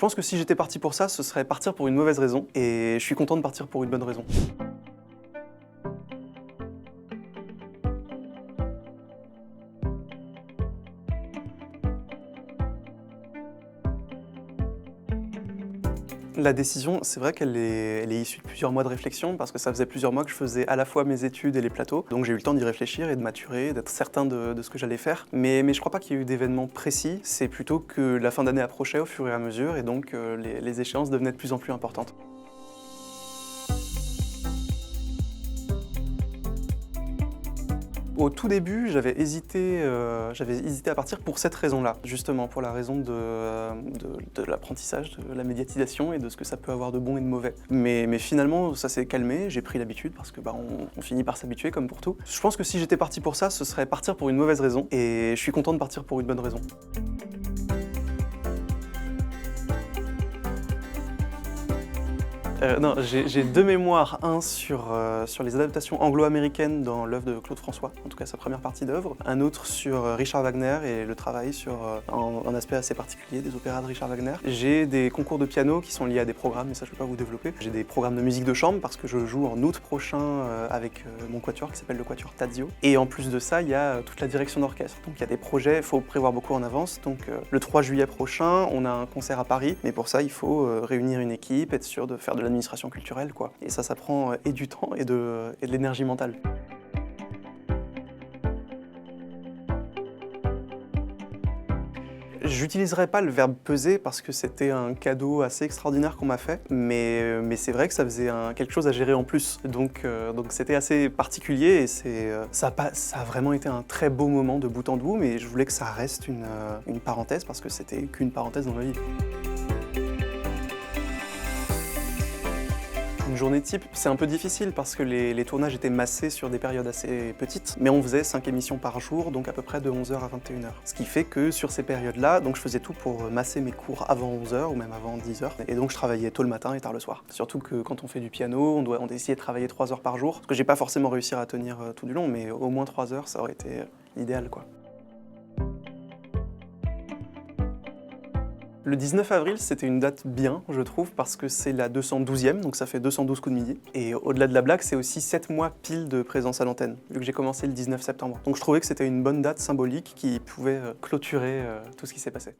pense que si j'étais parti pour ça, ce serait partir pour une mauvaise raison, et je suis content de partir pour une bonne raison. La décision, c'est vrai qu'elle est issue de plusieurs mois de réflexion, parce que ça faisait plusieurs mois que je faisais à la fois mes études et les plateaux, donc j'ai eu le temps d'y réfléchir et de maturer, d'être certain de ce que j'allais faire. Mais je crois pas qu'il y ait eu d'événements précis, c'est plutôt que la fin d'année approchait au fur et à mesure, et donc les échéances devenaient de plus en plus importantes. Au tout début, j'avais hésité à partir pour cette raison-là, justement, pour la raison de l'apprentissage, de la médiatisation et de ce que ça peut avoir de bon et de mauvais. Mais finalement, ça s'est calmé, j'ai pris l'habitude, parce que on finit par s'habituer comme pour tout. Je pense que si j'étais parti pour ça, ce serait partir pour une mauvaise raison, et je suis content de partir pour une bonne raison. Non, j'ai deux mémoires, un sur les adaptations anglo-américaines dans l'œuvre de Claude François, en tout cas sa première partie d'œuvre, un autre sur Richard Wagner et le travail sur un aspect assez particulier des opéras de Richard Wagner. J'ai des concours de piano qui sont liés à des programmes, mais ça je ne vais pas vous développer. J'ai des programmes de musique de chambre parce que je joue en août prochain avec mon quatuor qui s'appelle le quatuor Tadzio. Et en plus de ça, il y a toute la direction d'orchestre. Donc il y a des projets, il faut prévoir beaucoup en avance. Donc le 3 juillet prochain, on a un concert à Paris, mais pour ça il faut réunir une équipe, être sûr de faire de l'administration culturelle, quoi. Et ça prend et du temps et de l'énergie mentale. J'utiliserai pas le verbe peser parce que c'était un cadeau assez extraordinaire qu'on m'a fait, mais c'est vrai que ça faisait quelque chose à gérer en plus. Donc c'était assez particulier et ça a vraiment été un très beau moment de bout en bout, mais je voulais que ça reste une parenthèse parce que c'était qu'une parenthèse dans ma vie. Une journée type, c'est un peu difficile parce que les tournages étaient massés sur des périodes assez petites, mais on faisait 5 émissions par jour, donc à peu près de 11h à 21h. Ce qui fait que sur ces périodes-là, donc je faisais tout pour masser mes cours avant 11h ou même avant 10h, et donc je travaillais tôt le matin et tard le soir. Surtout que quand on fait du piano, on doit essayer de travailler 3 heures par jour, ce que j'ai pas forcément réussi à tenir tout du long, mais au moins 3 heures, ça aurait été l'idéal, quoi. Le 19 avril, c'était une date bien, je trouve, parce que c'est la 212e, donc ça fait 212 coups de midi. Et au-delà de la blague, c'est aussi 7 mois pile de présence à l'antenne, vu que j'ai commencé le 19 septembre. Donc je trouvais que c'était une bonne date symbolique qui pouvait clôturer tout ce qui s'est passé.